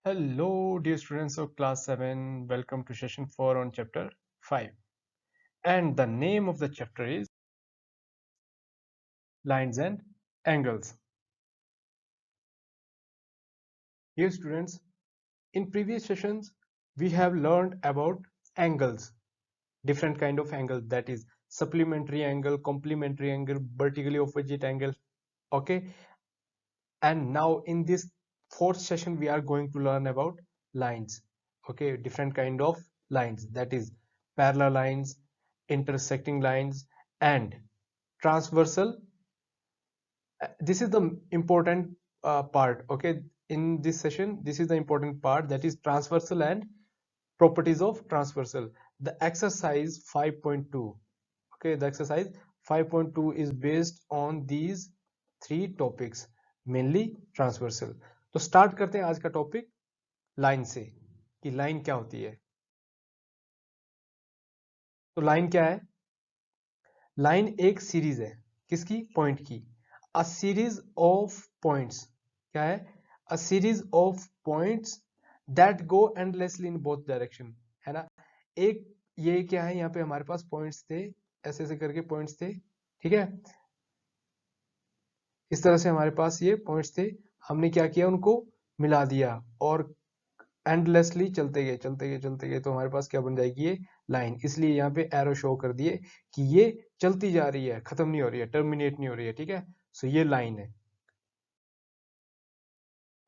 Hello, dear students of class 7. Welcome to session 4 on chapter 5. And the name of the chapter is Lines and Angles. Dear students, in previous sessions, we have learned about angles, different kind of angles, that is supplementary angle, complementary angle, vertically opposite angle. Okay. And now in this fourth session, we are going to learn about lines. Okay, different kind of lines, that is parallel lines, intersecting lines, and transversal. This is the important part. Okay, in this session, this is the important part, that is transversal and properties of transversal. The exercise 5.2. Okay, the exercise 5.2 is based on these three topics, mainly transversal. तो start करते हैं आज का topic line से, कि line क्या होती है. तो लाइन क्या है? लाइन एक सीरीज है, किसकी? पॉइंट की. A series of points. क्या है? A series of points that go endlessly in both direction. है ना? एक ये क्या है, यहाँ पे हमारे पास पॉइंट्स थे, ऐसे ऐसे करके पॉइंट्स थे. ठीक है, इस तरह से हमारे पास ये पॉइंट्स थे. हमने क्या किया, उनको मिला दिया और एंडलेसली चलते गए चलते गए चलते गए, तो हमारे पास क्या बन जाएगी, ये लाइन. इसलिए यहाँ पे एरो शो कर दिए कि ये चलती जा रही है, खत्म नहीं हो रही है, टर्मिनेट नहीं हो रही है. ठीक है, सो ये लाइन है.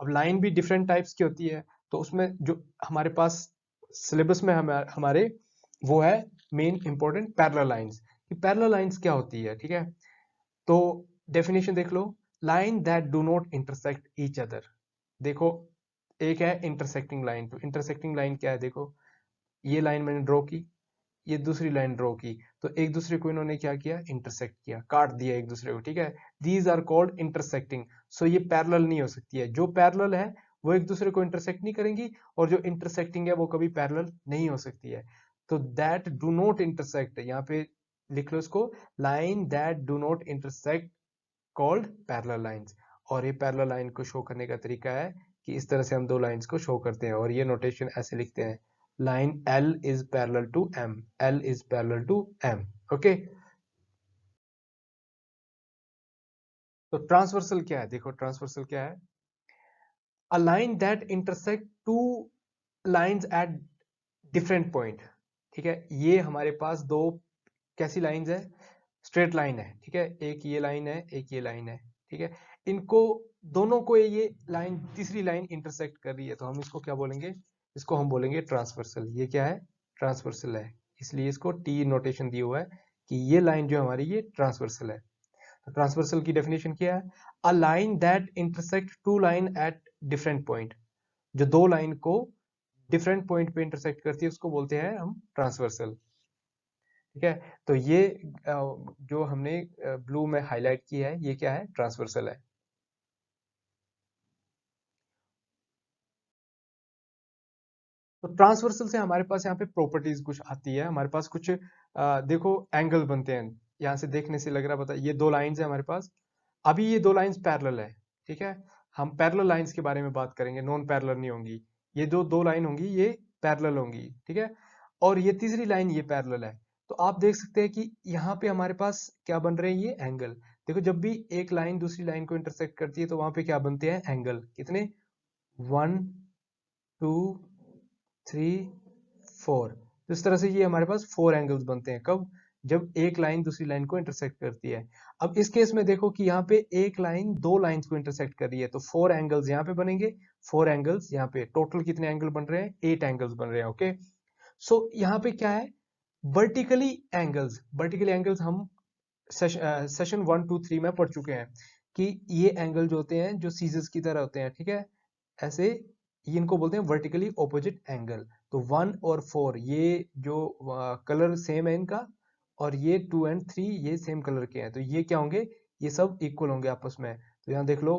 अब लाइन भी डिफरेंट टाइप्स की होती है, तो उसमें जो हमारे पास सिलेबस में हमारे वो है मेन इंपॉर्टेंट पैरेलल लाइंस. कि पैरेलल लाइंस क्या होती है. ठीक है, तो डेफिनेशन देख लो. Line that do not intersect each other. देखो, एक है इंटरसेक्टिंग लाइन. तो इंटरसेक्टिंग लाइन क्या है? देखो, ये लाइन मैंने ड्रॉ की, ये दूसरी लाइन ड्रॉ की, तो एक दूसरे को इन्होंने क्या किया, इंटरसेक्ट किया, काट दिया एक दूसरे को. ठीक है, दीज आर कॉल्ड इंटरसेक्टिंग. सो ये पैरेलल नहीं हो सकती है. जो पैरेलल है वो एक दूसरे को इंटरसेक्ट नहीं करेंगी, और जो इंटरसेक्टिंग है वो कभी पैरेलल नहीं हो सकती है. तो दैट डू नॉट इंटरसेक्ट, यहाँ पे लिख लो इसको, line that do not intersect called parallel lines. और ये पैरेलल लाइन को शो करने का तरीका है कि इस तरह से हम दो लाइंस को शो करते हैं, और ये नोटेशन ऐसे लिखते हैं, line L is parallel to M. L is parallel to M. Okay. तो ट्रांसवर्सल क्या है? देखो, ट्रांसवर्सल क्या है? A line that intersect two lines at different point. ठीक है, ये हमारे पास दो कैसी लाइंस है? स्ट्रेट लाइन है. ठीक है, एक ये लाइन है, एक ये लाइन है. ठीक है, इनको दोनों को ये लाइन, तीसरी लाइन इंटरसेक्ट कर रही है, तो हम इसको क्या बोलेंगे? इसको हम बोलेंगे ट्रांसवर्सल. ये क्या है? ट्रांसवर्सल है. इसलिए इसको टी नोटेशन दिया हुआ है कि ये लाइन जो हमारी, ये ट्रांसवर्सल है. तो ट्रांसवर्सल की डेफिनेशन क्या है? A line that intersect two line at different point. जो दो लाइन को डिफरेंट पॉइंट पे इंटरसेक्ट करती है, उसको बोलते हैं हम ट्रांसवर्सल. ठीक है, तो ये जो हमने ब्लू में हाईलाइट की है, ये क्या है? ट्रांसवर्सल है. तो ट्रांसवर्सल से हमारे पास यहाँ पे प्रॉपर्टीज कुछ आती है. हमारे पास कुछ देखो एंगल बनते हैं. यहाँ से देखने से लग रहा है, पता, ये दो लाइंस है हमारे पास. अभी ये दो लाइंस पैरेलल है. ठीक है, हम पैरेलल लाइंस के बारे में बात करेंगे, नॉन पैरेलल नहीं होंगी. ये जो दो लाइन होंगी, ये पैरेलल होंगी. ठीक है, और ये तीसरी लाइन ये पैरेलल है. तो आप देख सकते हैं कि यहाँ पे हमारे पास क्या बन रहे हैं, ये एंगल. देखो, जब भी एक लाइन दूसरी लाइन को इंटरसेक्ट करती है, तो वहां पे क्या बनते हैं? एंगल. कितने? 1 2 3 4. तो इस तरह से ये हमारे पास 4 एंगल्स बनते हैं. कब? जब एक लाइन दूसरी लाइन को इंटरसेक्ट करती है. अब इस केस में देखो कि यहाँ पे एक लाइन दो लाइंस को इंटरसेक्ट कर रही है, तो 4 एंगल्स यहाँ पे बनेंगे, 4 एंगल्स यहाँ पे. टोटल कितने एंगल बन रहे हैं? 8 एंगल्स बन रहे हैं. ओके, सो यहाँ पे क्या है? Vertically angles. वर्टिकली एंगल्स हम सेशन 1 2 3 में पढ़ चुके हैं कि ये एंगल जो होते हैं, जो सीजर्स की तरह होते हैं. ठीक है, ऐसे, ये इनको बोलते हैं वर्टिकली ऑपोजिट एंगल. तो 1 और 4, ये जो कलर सेम है इनका, और ये 2 और 3 ये सेम कलर के हैं, तो ये क्या होंगे? ये सब इक्वल होंगे आपस में. तो यहाँ देख लो,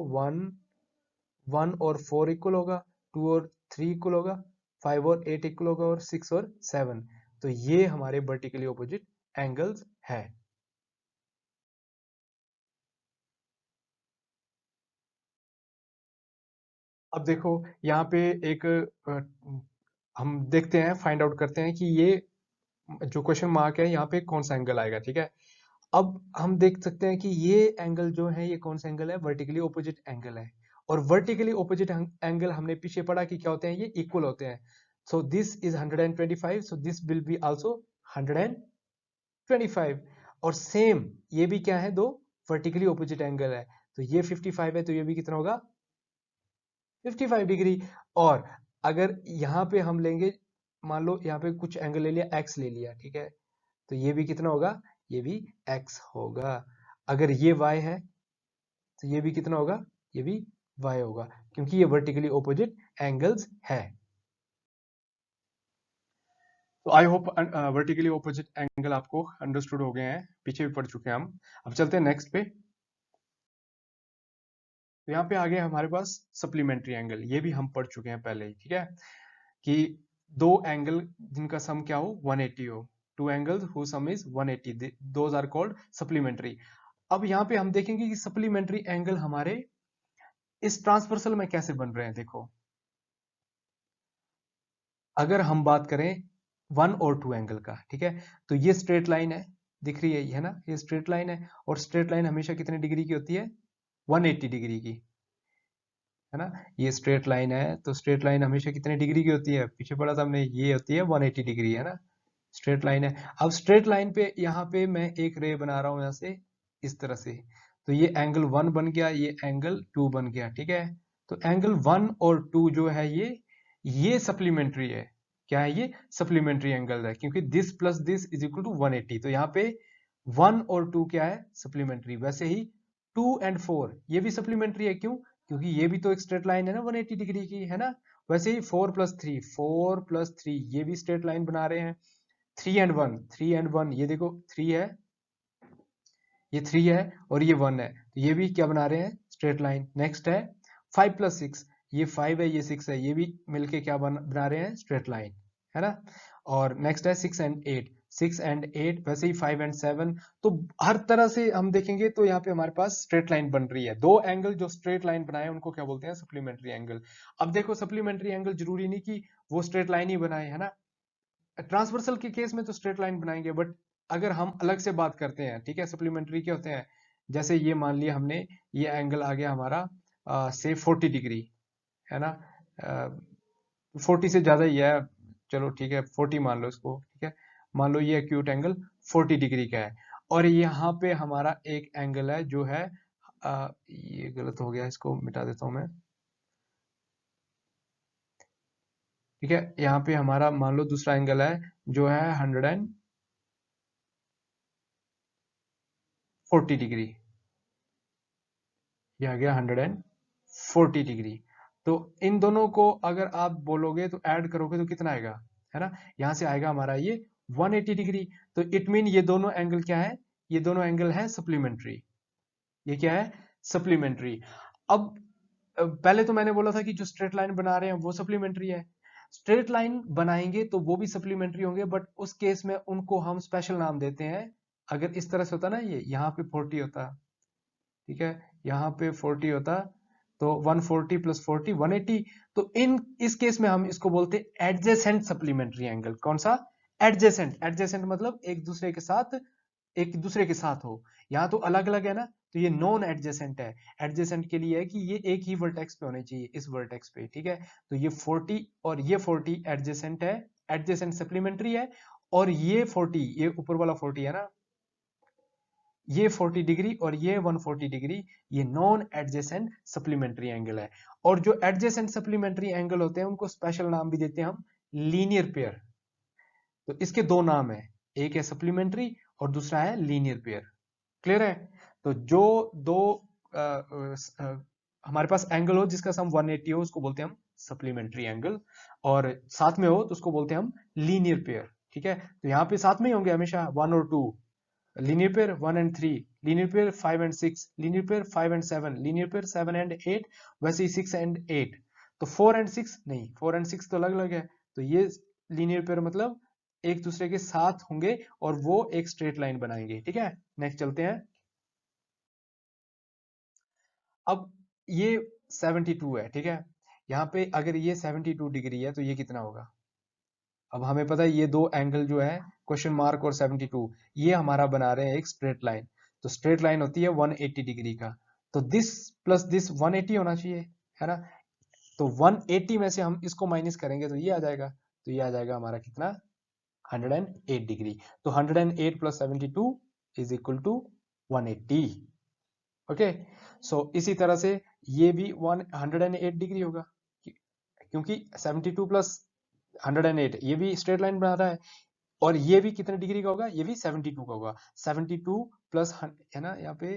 1 और 4 इक्वल होगा, 2 और 3 इक्वल होगा, 5 और 8 इक्वल होगा, और 6 और 7. तो ये हमारे वर्टिकली ऑपोजिट एंगल्स है. अब देखो यहाँ पे एक हम देखते हैं, फाइंड आउट करते हैं कि ये जो क्वेश्चन मार्क है यहाँ पे कौन सा एंगल आएगा, ठीक है। अब हम देख सकते हैं कि ये एंगल जो है ये कौन सा एंगल है, वर्टिकली ऑपोजिट एंगल है। और वर्टिकली ऑपोजिट एंगल हमने पीछे पढ़ा कि क्या होते हैं, ये इक्वल होते हैं। So this is 125, so this will be also 125। और सेम ये भी क्या है, दो वर्टिकली ऑपोजिट एंगल है। तो ये 55 है, तो ये भी कितना होगा, 55 डिग्री। और अगर यहाँ पे हम लेंगे, मान लो यहाँ पे कुछ एंगल ले लिया, एक्स ले लिया, ठीक है, तो ये भी कितना होगा, ये भी x होगा। अगर ये y है तो ये भी कितना होगा, ये भी y होगा, क्योंकि ये वर्टिकली ऑपोजिट एंगल्स है। तो I hope vertically opposite angle आपको अंडरस्टूड हो गए हैं, पीछे भी पढ़ चुके हैं हम। अब चलते हैं नेक्स्ट पे। तो यहाँ पे आ गया हमारे पास सप्लीमेंट्री एंगल, ये भी हम पढ़ चुके हैं पहले ही, ठीक है, कि दो एंगल जिनका सम क्या हो, 180 हो। Two angles who sum is 180, those are called supplementary. अब यहाँ पे हम देखेंगे कि सप्लीमेंट्री एंगल हमारे इस ट्रांसवर्सल में कैसे बन रहे हैं। देखो, अगर हम बात करें वन और टू एंगल का, ठीक है, तो ये स्ट्रेट लाइन है, दिख रही है ये, है ना, ये स्ट्रेट लाइन है। और स्ट्रेट लाइन हमेशा कितने डिग्री की होती है, 180 डिग्री की, है ना। ये स्ट्रेट लाइन है, तो स्ट्रेट लाइन हमेशा कितने डिग्री की होती है, पीछे पढ़ा था हमने, ये होती है 180 डिग्री, है ना, स्ट्रेट लाइन है। अब स्ट्रेट लाइन पे यहाँ पे मैं एक रे बना रहा हूं यहाँ से, इस तरह से, तो ये एंगल 1 बन गया, ये एंगल 2 बन गया, ठीक है। तो एंगल 1 और 2 जो है ये सप्लीमेंट्री है। क्या है ये, सप्लीमेंट्री एंगल है, क्योंकि this plus this is equal to 180। तो यहाँ पे 1 और 2 क्या है, सप्लीमेंट्री। वैसे ही 2 एंड 4 ये भी सप्लीमेंट्री है, क्यों, क्योंकि ये भी तो एक स्ट्रेट लाइन है ना 180 डिग्री की, है ना। वैसे ही 4 प्लस 3 ये भी स्ट्रेट लाइन बना रहे हैं। 3 एंड 1 ये देखो, 3 है, ये 3 है, और ये 1 है, तो ये भी क्या बना रहे हैं, स्ट्रेट लाइन। नेक्स्ट है 5 प्लस 6, ये 5 है, ये 6 है, ये भी मिलके क्या बना रहे हैं, स्ट्रेट लाइन, है ना। और नेक्स्ट है 6 एंड 8 वैसे ही 5 एंड 7। तो हर तरह से हम देखेंगे तो यहाँ पे हमारे पास स्ट्रेट लाइन बन रही है। दो एंगल जो स्ट्रेट लाइन बनाए उनको क्या बोलते हैं, सप्लीमेंट्री एंगल। अब देखो, सप्लीमेंट्री एंगल जरूरी नहीं कि वो स्ट्रेट लाइन ही बनाए, है ना। ट्रांसवर्सल के केस में तो स्ट्रेट लाइन बनाएंगे, बट अगर हम अलग से बात करते हैं, ठीक है, सप्लीमेंट्री क्या होते हैं, जैसे ये मान लिया हमने, ये एंगल आ गया हमारा से 40 डिग्री, है ना, 40 से ज्यादा ही है, चलो ठीक है 40 मान लो इसको, ठीक है। मान लो ये एक्यूट एंगल 40 डिग्री का है, और यहाँ पे हमारा एक एंगल है जो है ये गलत हो गया, इसको मिटा देता हूं मैं, ठीक है। यहाँ पे हमारा मान लो दूसरा एंगल है जो है 140 डिग्री, ये आ गया 140 डिग्री। तो इन दोनों को अगर आप बोलोगे तो ऐड करोगे तो कितना आएगा, है ना, यहां से आएगा हमारा ये 180 डिग्री। तो इट मीन ये दोनों एंगल क्या है, ये दोनों एंगल है सप्लीमेंट्री। ये क्या है, सप्लीमेंट्री। अब पहले तो मैंने बोला था कि जो स्ट्रेट लाइन बना रहे हैं वो सप्लीमेंट्री है। स्ट्रेट लाइन बनाएंगे तो वो भी सप्लीमेंट्री होंगे, बट उस केस में उनको हम स्पेशल नाम देते हैं। अगर इस तरह से होता ना, ये यहाँ पे 40 होता, ठीक है, यहाँ पे 40 होता, तो 140 प्लस 40 180। तो इन इस केस में हम इसको बोलते हैं एडजेसेंट सप्लीमेंट्री एंगल। कौन सा, एडजेसेंट। एडजेसेंट मतलब एक दूसरे के साथ हो। यहाँ तो अलग अलग है ना, तो ये नॉन एडजेसेंट है। एडजेसेंट के लिए है कि ये एक ही वर्टेक्स पे होने चाहिए, इस वर्टेक्स पे, ठीक है। तो ये 40 और ये 40 एडजेसेंट है, एडजेसेंट सप्लीमेंट्री है। और ये 40, ये ऊपर वाला 40 है ना, ये 40 डिग्री और ये 140 डिग्री, ये नॉन एडजेसेंट सप्लीमेंट्री एंगल है। और जो एडजेसेंट सप्लीमेंट्री एंगल होते हैं उनको स्पेशल नाम भी देते हैं हम, लीनियर पेयर। तो इसके दो नाम है, एक है सप्लीमेंट्री और दूसरा है लीनियर पेयर। क्लियर है। तो जो दो हमारे पास एंगल हो जिसका सम 180 हो उसको बोलते हैं हम सप्लीमेंट्री एंगल, और साथ में हो तो उसको बोलते हैं हम लीनियर पेयर, ठीक है। तो यहाँ पे साथ में ही होंगे हमेशा 1 और 2, linear pair 1 and 3, linear pair 5 and 6, linear pair 5 and 7, linear pair 7 and 8, वैसे ही 6 एंड 8। तो 4 एंड 6 नहीं, 4 एंड 6 तो अलग अलग है। तो ये लीनियर पेयर मतलब एक दूसरे के साथ होंगे और वो एक स्ट्रेट लाइन बनाएंगे, ठीक है। नेक्स्ट चलते हैं। अब ये 72 है, ठीक है, यहाँ पे अगर ये 72 डिग्री है तो ये कितना होगा? अब हमें पता है ये दो एंगल जो है क्वेश्चन मार्क और 72 ये हमारा बना रहे हैं एक स्ट्रेट लाइन। तो स्ट्रेट लाइन होती है 180 डिग्री का, तो दिस प्लस दिस 180 होना चाहिए, है ना? तो 180 में से हम इसको माइनस करेंगे तो ये आ जाएगा, तो ये आ जाएगा हमारा कितना? 108 डिग्री। तो 108 plus 72 is equal to 180। Okay, so इसी तरह से ये भी 108 डिग्री होगा, क्योंकि 72 प्लस 108 ये भी स्ट्रेट लाइन बना रहा है, और ये भी कितने डिग्री का होगा? ये भी 72 का होगा। 72 प्लस है ना, यहाँ पे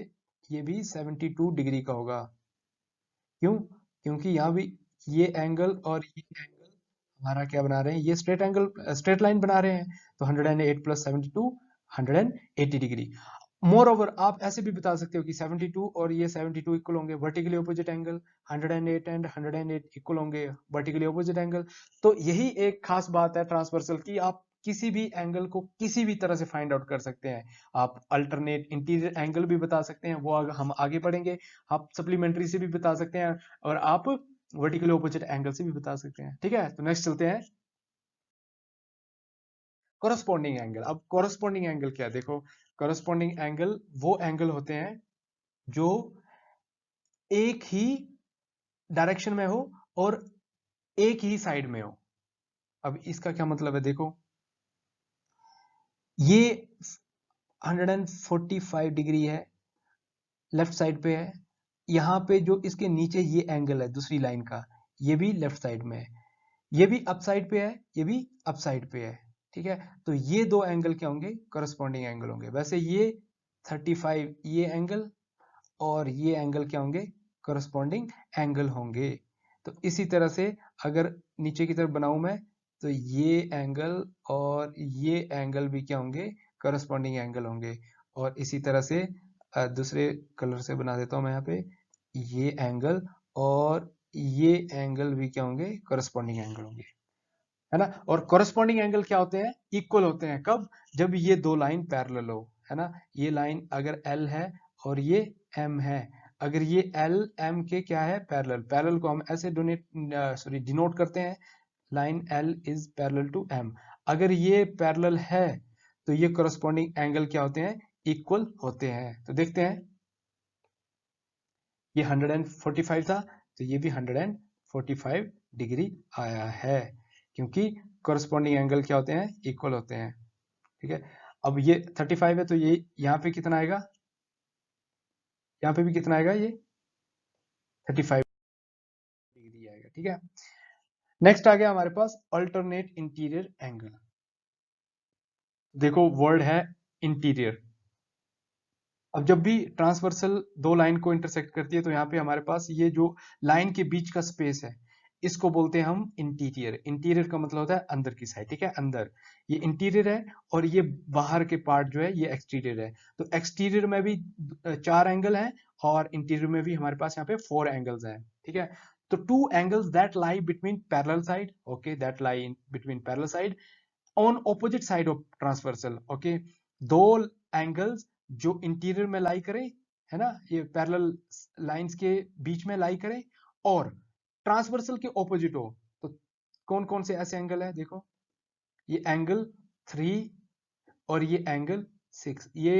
ये भी 72 डिग्री का होगा। क्यों? क्योंकि यहाँ भी ये एंगल और ये एंगल हमारा क्या बना रहे हैं? ये स्ट्रेट एंगल, स्ट्रेट लाइन बना रहे हैं। तो 108 प्लस 72 180 डिग्री। मोर ओवर आप ऐसे भी बता सकते हो कि 72 और ये 72 इक्वल होंगे, vertically opposite angle. 108 and 108 equal होंगे, वर्टिकली ऑपोजिट एंगल। तो यही एक खास बात है ट्रांसवर्सल की, आप किसी भी एंगल को किसी भी तरह से फाइंड आउट कर सकते हैं। आप अल्टरनेट इंटीरियर एंगल भी बता सकते हैं, वो हम आगे पढ़ेंगे। आप सप्लीमेंट्री से भी बता सकते हैं, और आप वर्टिकली ऑपोजिट एंगल से भी बता सकते हैं। ठीक है, तो नेक्स्ट चलते हैं कोरस्पॉन्डिंग एंगल। अब कोरस्पॉन्डिंग एंगल क्या है? देखो, कोरस्पॉन्डिंग एंगल वो एंगल होते हैं जो एक ही डायरेक्शन में हो और एक ही साइड में हो। अब इसका क्या मतलब है? देखो, ये 145 डिग्री है, लेफ्ट साइड पे है। यहां पे जो इसके नीचे ये एंगल है दूसरी लाइन का, ये भी लेफ्ट साइड में है। ये भी अप साइड पे है, ये भी अप साइड पे है। ठीक है, तो ये दो एंगल क्या होंगे? करस्पॉन्डिंग एंगल होंगे। वैसे ये 35 ये एंगल और ये एंगल क्या होंगे? करस्पॉन्डिंग एंगल होंगे। तो इसी तरह से अगर नीचे की तरफ बनाऊं मैं, तो ये एंगल और ये एंगल भी क्या होंगे? करस्पॉन्डिंग एंगल होंगे। और इसी तरह से दूसरे कलर से बना देता हूं मैं यहाँ पे, ये एंगल और ये एंगल भी क्या होंगे? करस्पॉन्डिंग एंगल होंगे, है ना? और कोरस्पॉन्डिंग एंगल क्या होते हैं? इक्वल होते हैं। कब? जब ये दो लाइन पैरेलल हो, है ना? ये लाइन अगर L है और ये M है, अगर ये L M के क्या है? पैरेलल। पैरेलल को हम ऐसे डिनोट करते हैं, line L is parallel to M। अगर ये पैरेलल है तो ये कोरस्पॉन्डिंग एंगल क्या होते हैं? इक्वल होते हैं। तो देखते हैं, ये 145 था, तो ये भी 145 डिग्री आया है, क्योंकि कोरस्पॉन्डिंग एंगल क्या होते हैं? इक्वल होते हैं। ठीक है, अब ये 35 है तो ये यहाँ पे कितना आएगा? यहाँ पे भी कितना आएगा? ये 35 डिग्री आएगा। ठीक है, नेक्स्ट आ गया हमारे पास अल्टरनेट इंटीरियर एंगल। देखो, वर्ड है इंटीरियर। अब जब भी ट्रांसवर्सल दो लाइन को इंटरसेक्ट करती है तो यहाँ पे हमारे पास ये जो लाइन के बीच का स्पेस है, इसको बोलते हैं हम इंटीरियर। इंटीरियर का मतलब होता है अंदर की साइड। ठीक है, अंदर ये इंटीरियर है, और ये बाहर के पार्ट जो है ये एक्सटीरियर है। तो एक्सटीरियर में भी 4 एंगल हैं, और इंटीरियर में भी हमारे पास यहाँ पे 4 एंगल्स हैं। ठीक है, तो 2 angles that lie between parallel side, okay, that lie between parallel side on opposite side of transversal. Okay, दो एंगल्स जो इंटीरियर में लाई करें, है ना, ये पैरेलल लाइंस के बीच में लाई करें, और ट्रांसवर्सल के ऑपोजिट हो। तो कौन कौन से ऐसे एंगल है? देखो, ये एंगल 3 और ये एंगल 6, ये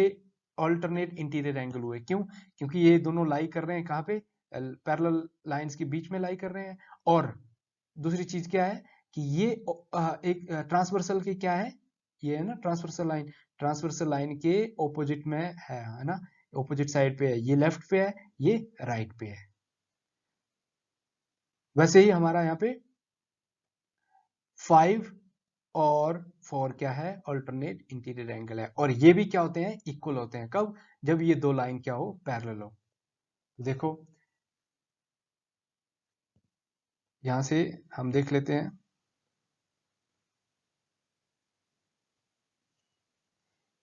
ऑल्टरनेट इंटीरियर एंगल हुए। क्यों? क्योंकि ये दोनों लाई कर रहे हैं कहाँ पे? पैरेलल लाइंस के बीच में लाई कर रहे हैं। और दूसरी चीज क्या है कि ये एक ट्रांसवर्सल के क्या है? ये है ना ट्रांसवर्सल लाइन, ट्रांसवर्सल लाइन के ऑपोजिट में है ना, ऑपोजिट साइड पे है। ये लेफ्ट पे है, ये राइट पे है। वैसे ही हमारा यहाँ पे 5 और 4 क्या है? अल्टरनेट इंटीरियर एंगल है, और ये भी क्या होते हैं? इक्वल होते हैं। कब? जब ये दो लाइन क्या हो? पैरेलल हो। देखो, यहां से हम देख लेते हैं,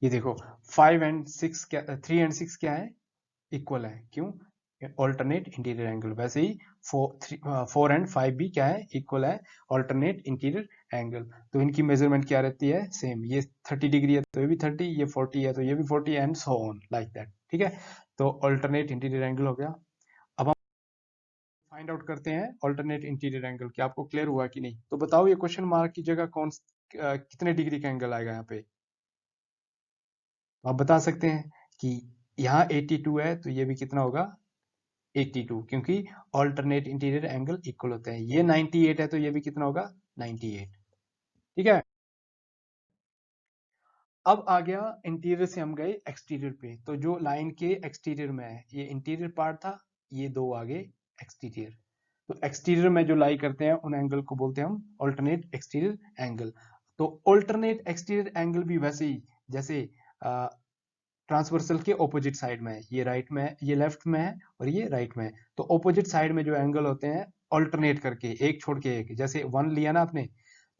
ये देखो 5 एंड 6 क्या, 3 एंड 6 क्या है? इक्वल है। क्यों? Alternate interior angle. वैसे ही 4 एंड 5 भी क्या है? इक्वल है, ऑल्टरनेट इंटीरियर एंगल। तो इनकी मेजरमेंट क्या रहती है? सेम। ये 30 डिग्री है तो ये भी 30, ये 40 है तो ये भी 40, and so on like that. ठीक है, तो ऑल्टरनेट इंटीरियर एंगल हो गया। अब हम फाइंड आउट करते हैं अल्टरनेट इंटीरियर एंगल। क्या आपको क्लियर हुआ कि नहीं? तो बताओ ये क्वेश्चन मार्क की जगह कितने डिग्री का एंगल आएगा यहाँ पे? तो आप बता सकते हैं कि यहाँ 82 है तो ये भी कितना होगा 82, क्योंकि अल्टरनेट इंटीरियर एंगल इक्वल होते हैं। ये 98 है तो ये भी कितना होगा 98। ठीक है, अब आ गया इंटीरियर से हम गए एक्सटीरियर पे। तो जो लाइन के एक्सटीरियर में है, ये इंटीरियर पार्ट था, ये दो आगे एक्सटीरियर। तो एक्सटीरियर में जो लाई करते हैं उन एंगल को बोलते हैं हम अल्टरनेट एक्सटीरियर एंगल। तो अल्टरनेट एक्सटीरियर एंगल भी वैसे ही जैसे ट्रांसवर्सल के ऑपोजिट साइड में है, ये राइट में है, ये लेफ्ट में है और ये राइट में है। तो ऑपोजिट साइड में जो एंगल होते हैं अल्टरनेट करके, एक छोड़ के एक, जैसे 1 लिया ना आपने,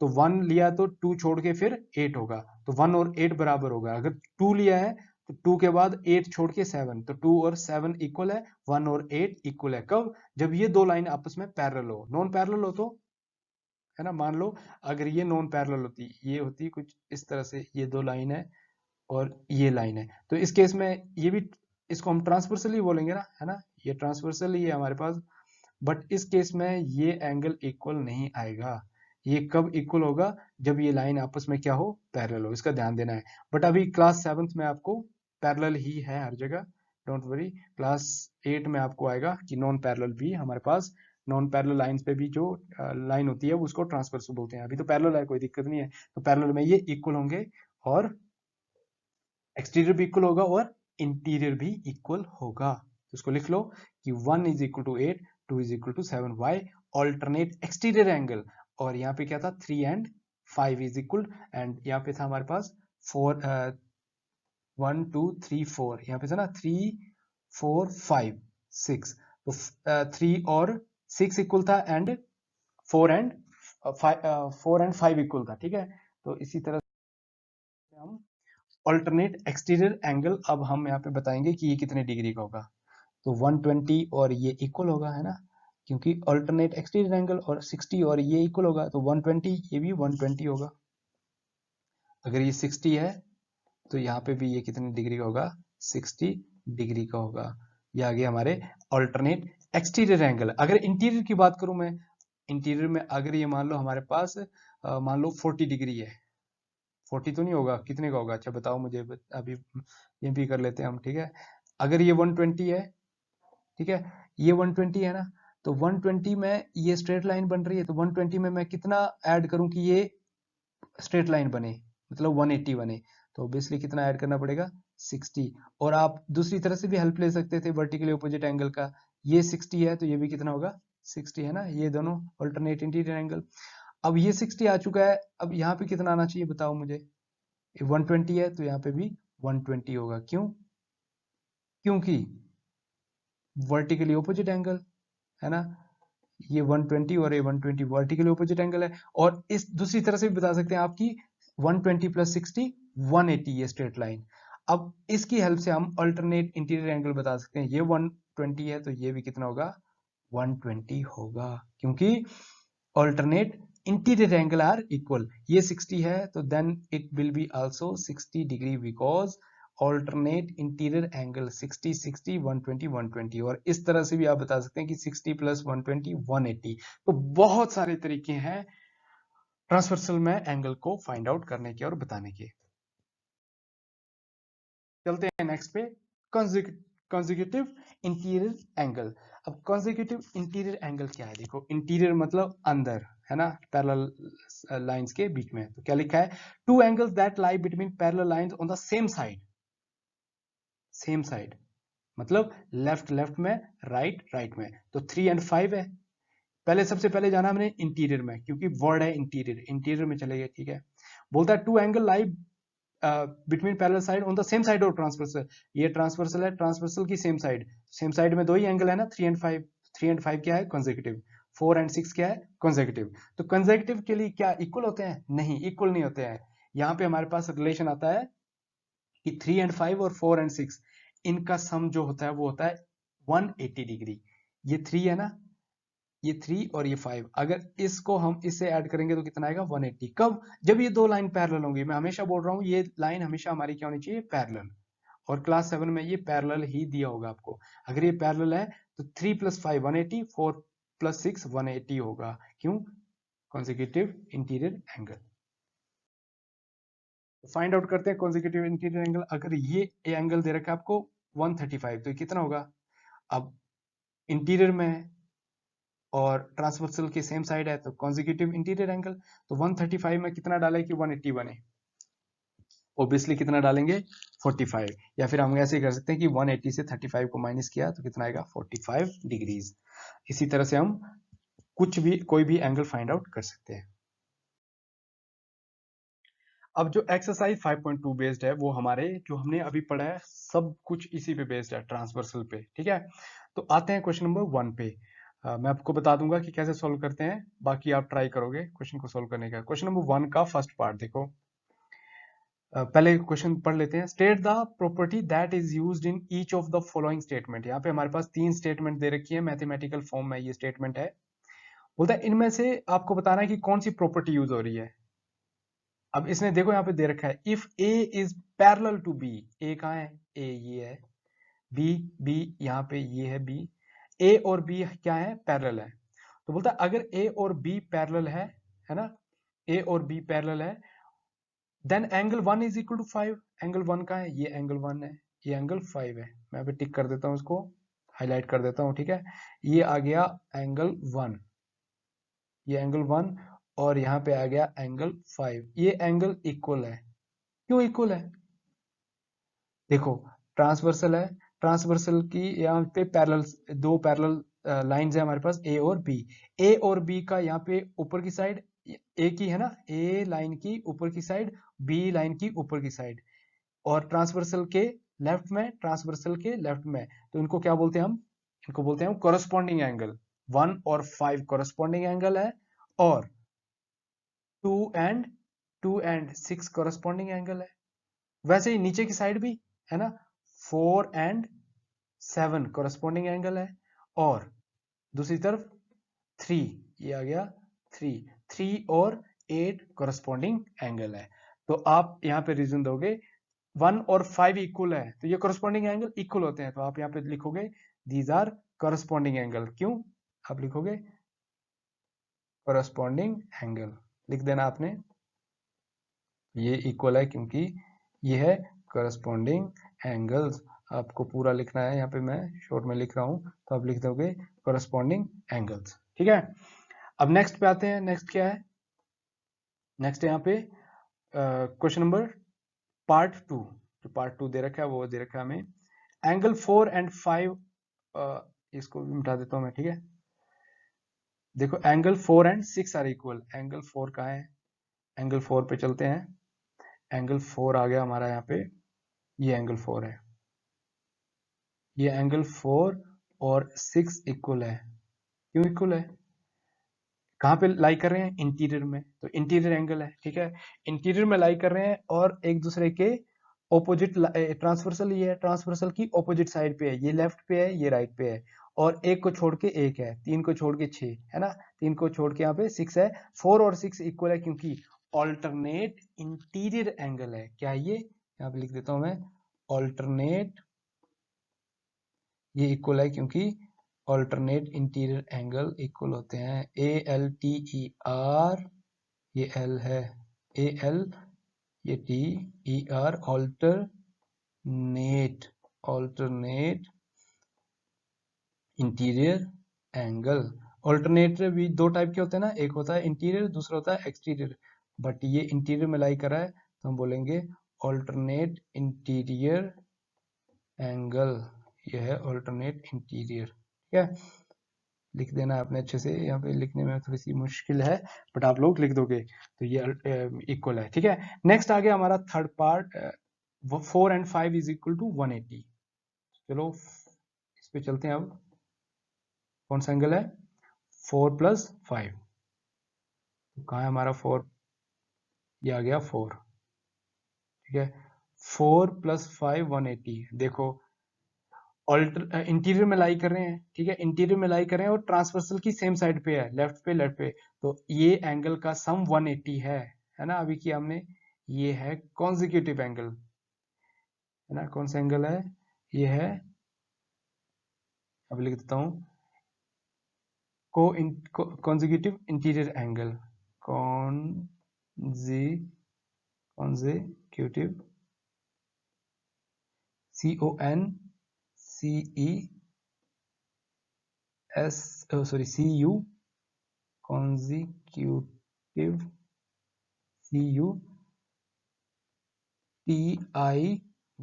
तो 1 लिया तो 2 छोड़ के फिर 8 होगा, तो 1 और 8 बराबर होगा। अगर 2 लिया है तो 2 के बाद 8 छोड़ के 7, तो 2 और 7 इक्वल है, 1 और 8 इक्वल है। कब? जब ये दो लाइन आपस में पैरेलल हो। नॉन पैरेलल हो तो, है ना, मान लो अगर ये नॉन पैरेलल होती, ये होती कुछ इस तरह से, ये दो लाइन है और ये लाइन है, तो इस केस में ये भी, इसको हम ट्रांसवर्सल ही बोलेंगे ना, है ना, ये ट्रांसवर्सल ही है हमारे पास। बट इस केस में ये एंगल इक्वल नहीं आएगा। ये कब इक्वल होगा? जब ये लाइन आपस में क्या हो, पैरेलल हो। इसका ध्यान देना है। बट अभी क्लास 7th में आपको पैरेलल ही है हर जगह, डोंट वरी। क्लास 8 में आपको आएगा कि नॉन पैरेलल भी हमारे पास, नॉन पैरेलल लाइंस पे भी जो लाइन होती है उसको ट्रांसवर्सल बोलते हैं। अभी तो पैरेलल है, कोई दिक्कत नहीं है। तो पैरेलल में ये इक्वल होंगे और एक्सटीरियर भी इक्वल होगा और इंटीरियर भी इक्वल होगा। तो इसको लिख लो कि 1 is equal to 8, 2 is equal to 7। Why? Alternate exterior angle. और यहाँ पे क्या था, 3 एंड 5 इज इक्वल, एंड यहाँ पे था हमारे पास 4, 1 2 3 4, यहाँ पे था ना 3 4 5 6। तो 3 और 6 इक्वल था, एंड 4 एंड 5 इक्वल था। ठीक है, तो इसी तरह से हम अल्टरनेट एक्सटीरियर एंगल, अब हम यहाँ पे बताएंगे कि ये कितने डिग्री का होगा। तो 120 और ये इक्वल होगा, है ना, क्योंकि अल्टरनेट एक्सटीरियर एंगल, और 60 और ये इक्वल होगा, तो 120, ये भी 120 होगा। अगर ये 60 है तो यहाँ पे भी ये कितने डिग्री का होगा, 60 डिग्री का होगा। ये आ गया हमारे अल्टरनेट एक्सटीरियर एंगल। अगर इंटीरियर की बात करूं मैं, इंटीरियर में अगर ये मान लो हमारे पास मान लो 40 डिग्री है, 40 तो नहीं होगा, कितने का होगा? अच्छा बताओ मुझे, अभी ये भी कर लेते हैं हम। ठीक है, अगर ये 120 है, ठीक है, ये 120 है ना, तो 120 में ये स्ट्रेट लाइन बन रही है, तो 120 में मैं कितना ऐड करूं कि ये स्ट्रेट लाइन बने, मतलब 180 बने? तो ऑब्वियसली कितना ऐड करना पड़ेगा, 60। और आप दूसरी तरह से भी हेल्प ले सकते थे वर्टिकली ऑपोजिट एंगल का। ये 60 है तो ये भी कितना होगा, 60, है ना, ये दोनों अल्टरनेट इंटीरियर एंगल। अब ये 60 आ चुका है, अब यहाँ पे कितना आना चाहिए बताओ मुझे? 120 है तो यहाँ पे भी 120 होगा। क्यों? क्योंकि वर्टिकली ऑपोजिट एंगल, है ना, ये 120 और ये 120 वर्टिकली ऑपोजिट एंगल है। और इस दूसरी तरह से भी बता सकते हैं आपकी 120 प्लस 60 180, ये स्ट्रेट लाइन। अब इसकी हेल्प से हम अल्टरनेट इंटीरियर एंगल बता सकते हैं। ये 120 है तो ये भी कितना होगा, 120 होगा, क्योंकि alternate interior angle are equal. ये 60 है तो then it will be also 60 degree, because alternate interior angle 60 60 120 120। और इस तरह से भी आप बता सकते हैं कि 60 प्लस 120 180। तो बहुत सारे तरीके हैं ट्रांसवर्सल में एंगल को फाइंड आउट करने के और बताने के। चलते हैं नेक्स्ट पे, कंसेक्यूटिव इंटीरियर एंगल। अब कंसेक्यूटिव इंटीरियर एंगल क्या है? देखो, इंटीरियर मतलब अंदर, है ना, पैरेलल लाइंस के बीच में। तो क्या लिखा है, two angles that lie between parallel lines on the same side. Same side मतलब लेफ्ट लेफ्ट में, राइट राइट में। तो 3 एंड 5 है। पहले सबसे पहले जाना हमने इंटीरियर में, क्योंकि वर्ड है इंटीरियर, इंटीरियर में चले गए। ठीक है, बोलता है two angle lie between parallel side on the same side of transversal. ये ट्रांसवर्सल है, ट्रांसवर्सल की सेम साइड, सेम साइड में दो ही एंगल है ना, 3 एंड 5। 3 एंड 5 क्या है, कंसेक्यूटिव। 4 एंड 6 क्या है, कंसेक्यूटिव। तो कंसेक्यूटिव के लिए क्या इक्वल होते हैं? नहीं, इक्वल नहीं होते हैं। यहाँ पे हमारे पास रिलेशन आता है कि 3 एंड 5 और 4 एंड 6, इनका सम जो होता है वो होता है 180 डिग्री। ये 3 है ना, ये 3 और ये 5, अगर इसको हम इससे ऐड करेंगे तो कितना आएगा, 180। कब? जब ये दो लाइन पैरेलल होंगी। मैं हमेशा बोल रहा हूँ ये लाइन हमेशा हमारी क्या होनी चाहिए, पैरेलल। और क्लास 7 में ये पैरेलल ही दिया होगा आपको। अगर ये पैरेलल है तो 3 प्लस 5 180, 4 प्लस 6 180 होगा। क्यों? Consecutive interior angle. Find out करते हैं कॉन्जिक्यूटिव इंटीरियर एंगल। अगर ये एंगल दे रखा है आपको 135, तो ये कितना होगा? अब इंटीरियर में है और ट्रांसवर्सल के सेम साइड है, तो कॉन्जिक्यूटिव इंटीरियर एंगल। तो 135 में कितना डालें कि 180 बने? ऑब्वियसली कितना डालेंगे? 45। या फिर हम ऐसे कर सकते हैं कि 180 से 35 को माइनस किया तो कितना आएगा? 45 डिग्रीज। इसी तरह से हम कोई भी एंगल फाइंड आउट कर सकते हैं। अब जो एक्सरसाइज 5.2 बेस्ड है, वो हमारे जो हमने अभी पढ़ा है सब कुछ इसी पे बेस्ड है, ट्रांसवर्सल पे। ठीक है, तो आते हैं क्वेश्चन नंबर 1 पे। मैं आपको बता दूंगा कि कैसे सॉल्व करते हैं, बाकी आप ट्राई करोगे क्वेश्चन को सॉल्व करने का। क्वेश्चन नंबर 1 का फर्स्ट पार्ट देखो। पहले क्वेश्चन पढ़ लेते हैं। State the property that is used in each of the following statement. यहाँ पे हमारे पास 3 स्टेटमेंट दे रखी है, मैथमेटिकल फॉर्म में ये स्टेटमेंट है। बोलता है इनमें से आपको बताना है कि कौन सी प्रॉपर्टी यूज हो रही है। अब इसने देखो यहाँ पे दे रखा है, if A is parallel to B. A कहाँ है? ए ये है। बी, बी यहाँ पे ये है बी। ए और बी क्या है? पैरेलल है। तो बोलता है अगर ए और बी पैरेलल है ना, ए और बी पैरेलल है, then angle 1 is equal to 5। Angle 1 का है? ये एंगल 1 है, ये एंगल 5 है। मैं अभी टिक कर देता हूँ, इसको हाईलाइट कर देता हूँ। ठीक है, ये आ गया एंगल 1, ये एंगल 1, और यहाँ पे आ गया एंगल 5। ये एंगल इक्वल है। क्यों इक्वल है? देखो, ट्रांसवर्सल है, ट्रांसवर्सल की यहाँ पे पैरेलल, दो पैरेलल लाइंस है हमारे पास, ए और बी। ए और बी का यहाँ पे ऊपर की साइड ए की है ना, ए लाइन की ऊपर की साइड, बी लाइन की ऊपर की साइड, और ट्रांसवर्सल के लेफ्ट में, ट्रांसवर्सल के लेफ्ट में। तो इनको क्या बोलते हैं हम? इनको बोलते हैं हम कोरस्पॉन्डिंग एंगल। 1 और 5 कोरस्पॉन्डिंग एंगल है, और 2 एंड 6 कोरस्पॉन्डिंग एंगल है। वैसे ही नीचे की साइड भी है ना, 4 एंड 7 कोरस्पॉन्डिंग एंगल है, और दूसरी तरफ 3, ये आ गया 3 और 8 कोरस्पॉन्डिंग एंगल है। तो आप यहाँ पे रीजन दोगे 1 और 5 इक्वल है, तो ये कोरस्पॉन्डिंग एंगल इक्वल होते हैं, तो आप यहाँ पे लिखोगे दीज आर कोरस्पॉन्डिंग एंगल। क्यों? आप लिखोगे कोरस्पॉन्डिंग एंगल, लिख देना आपने, ये इक्वल है क्योंकि ये है करस्पॉन्डिंग एंगल्स। आपको पूरा लिखना है, यहाँ पे मैं शॉर्ट में लिख रहा हूँ, तो आप लिख दोगे करस्पॉन्डिंग एंगल्स। ठीक है, अब नेक्स्ट पे आते हैं। नेक्स्ट क्या है? नेक्स्ट है यहाँ पे क्वेश्चन नंबर पार्ट 2। जो पार्ट 2 दे रखा है वो दे रखा है हमें एंगल 4 एंड 5। इसको भी मिटा देता हूँ मैं। ठीक है, देखो angle 4 and 6 are equal. Angle 4 कहाँ है? एंगल 4 पे चलते हैं। एंगल 4 आ गया हमारा यहाँ पे, ये एंगल 4 है, ये एंगल 4 और 6 इक्वल है। क्यों इक्वल है? कहाँ पे लाई कर रहे हैं? इंटीरियर में, तो इंटीरियर एंगल है। ठीक है, इंटीरियर में लाई कर रहे हैं और एक दूसरे के ऑपोजिट। ट्रांसवर्सल, ये है ट्रांसवर्सल की ऑपोजिट साइड पे है, ये लेफ्ट पे है, ये राइट पे है, और एक को छोड़ के एक है, 3 को छोड़ के 6 है ना, 3 को छोड़ के यहाँ पे 6 है। 4 और 6 इक्वल है क्योंकि ऑल्टरनेट इंटीरियर एंगल है। क्या है ये? यहाँ पे लिख देता हूँ मैं, ऑल्टरनेट, ये इक्वल है क्योंकि ऑल्टरनेट इंटीरियर एंगल इक्वल होते हैं। ALTER, ये L है, AL, ये TER, alternate, alternate interior angle. Alternate भी दो टाइप के होते हैं ना, एक होता है इंटीरियर, दूसरा होता है एक्सटीरियर, बट ये इंटीरियर में लाई कर रहा है, तो हम बोलेंगे ऑल्टरनेट इंटीरियर एंगल। यह है ऑल्टरनेट इंटीरियर। ठीक है, लिख देना आपने अच्छे से, यहाँ पे लिखने में थोड़ी सी मुश्किल है, बट आप लोग लिख दोगे, तो ये इक्वल है। ठीक है, नेक्स्ट आ गया हमारा third part, 4 and 5 is equal to 180। चलो इस पे चलते हैं। अब कौन सा एंगल है? 4 प्लस 5, तो कहाँ है हमारा 4? ये आ गया 4। ठीक है, 4 प्लस 5 180। देखो इंटीरियर में लाई कर रहे हैं। ठीक है, इंटीरियर में लाई कर रहे हैं और ट्रांसवर्सल की सेम साइड पे है, लेफ्ट पे, तो ये एंगल का सम 180 है ना, अभी किया हमने। ये है कॉन्जिक्यूटिव एंगल, है ना। कौन सा एंगल है? ये है, अब लिख देता हूं, consecutive interior angle, consecutive, CU, consecutive,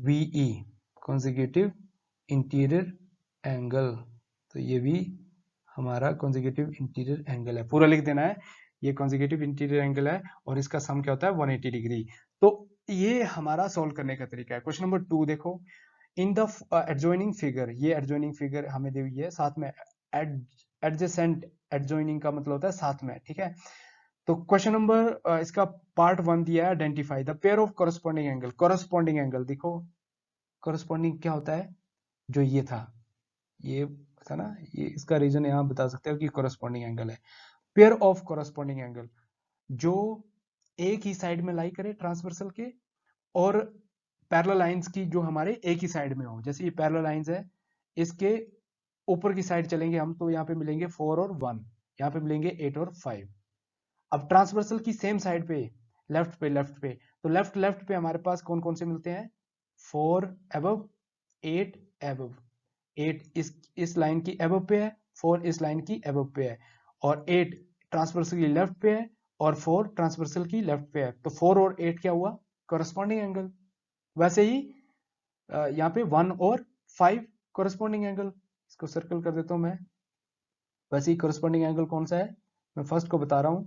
CUTIVE, consecutive interior angle। तो ये भी हमारा consecutive interior angle है, पूरा लिख देना है। ये consecutive interior angle है और इसका सम क्या होता है 180 डिग्री। तो ये हमारा सॉल्व करने का तरीका है। क्वेश्चन नंबर 2 देखो, इन द एडजॉइनिंग फिगर, ये एडजॉइनिंग फिगर हमें दी हुई है, साथ में एडजेसेंट, एडजॉइनिंग का मतलब होता है साथ में, ठीक है। तो क्वेश्चन नंबर इसका पार्ट 1 दिया है, identify the pair of corresponding angle. Corresponding angle देखो, कॉरस्पॉन्डिंग क्या होता है, जो ये था, ये था ना, ये इसका रीजन यहां बता सकते हो कि कॉरस्पॉन्डिंग एंगल है। पेयर ऑफ कॉरस्पॉन्डिंग एंगल जो एक ही साइड में लाई करे ट्रांसवर्सल के, और पैरेलल लाइंस की जो हमारे एक ही साइड में हो। जैसे ये पैरेलल लाइंस है, इसके ऊपर की साइड चलेंगे हम तो यहाँ पे मिलेंगे 4 और 1, यहाँ पे मिलेंगे 8 और 5। अब ट्रांसवर्सल की सेम साइड पे, लेफ्ट पे, तो लेफ्ट पे हमारे पास कौन कौन से मिलते हैं, 4 एबव, 8 एबव, 8 इस लाइन की एबव पे है, 4 इस लाइन की एबव पे है, और 8 ट्रांसवर्सल की लेफ्ट पे है और 4 ट्रांसवर्सल की लेफ्ट पे है। तो 4 और 8 क्या हुआ, कॉरस्पॉन्डिंग एंगल। वैसे ही यहाँ पे 1 और 5 कॉरस्पॉन्डिंग एंगल, इसको सर्कल कर देता हूं मैं। वैसे ही कॉरस्पॉन्डिंग एंगल कौन सा है, मैं फर्स्ट को बता रहा हूं,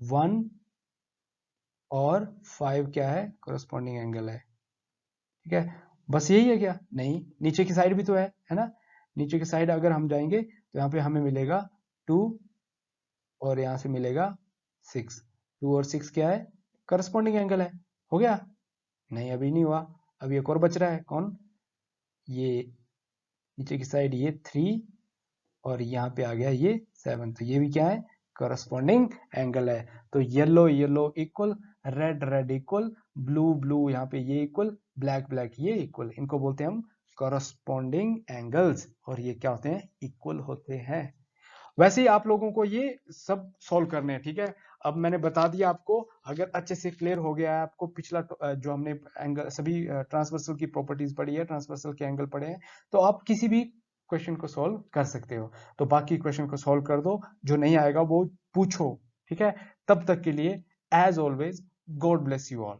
1 और 5 क्या है, कॉरस्पॉन्डिंग एंगल है, ठीक है। बस यही है क्या, नहीं, नीचे की साइड भी तो है ना। नीचे की साइड अगर हम जाएंगे तो यहाँ पे हमें मिलेगा 2 और यहाँ से मिलेगा 6। 2 और 6 क्या है, करस्पॉन्डिंग एंगल है। हो गया, नहीं अभी नहीं हुआ, अभी एक और बच रहा है, कौन, ये नीचे की साइड ये 3 और यहाँ पे आ गया ये 7, तो ये भी क्या है, करस्पॉन्डिंग एंगल है। तो yellow yellow equal, red red equal, blue blue, यहाँ पे ये इक्वल, ब्लैक ब्लैक ये इक्वल, इनको बोलते हैं हम करस्पॉन्डिंग एंगल्स, और ये क्या होते हैं, इक्वल होते हैं। वैसे ही आप लोगों को ये सब सॉल्व करने हैं, ठीक है। अब मैंने बता दिया आपको, अगर अच्छे से क्लियर हो गया है आपको, पिछला जो हमने एंगल सभी ट्रांसवर्सल की प्रॉपर्टीज पढ़ी है, ट्रांसवर्सल के एंगल पढ़े हैं, तो आप किसी भी क्वेश्चन को सॉल्व कर सकते हो। तो बाकी क्वेश्चन को सॉल्व कर दो, जो नहीं आएगा वो पूछो, ठीक है। तब तक के लिए as always, God bless you all.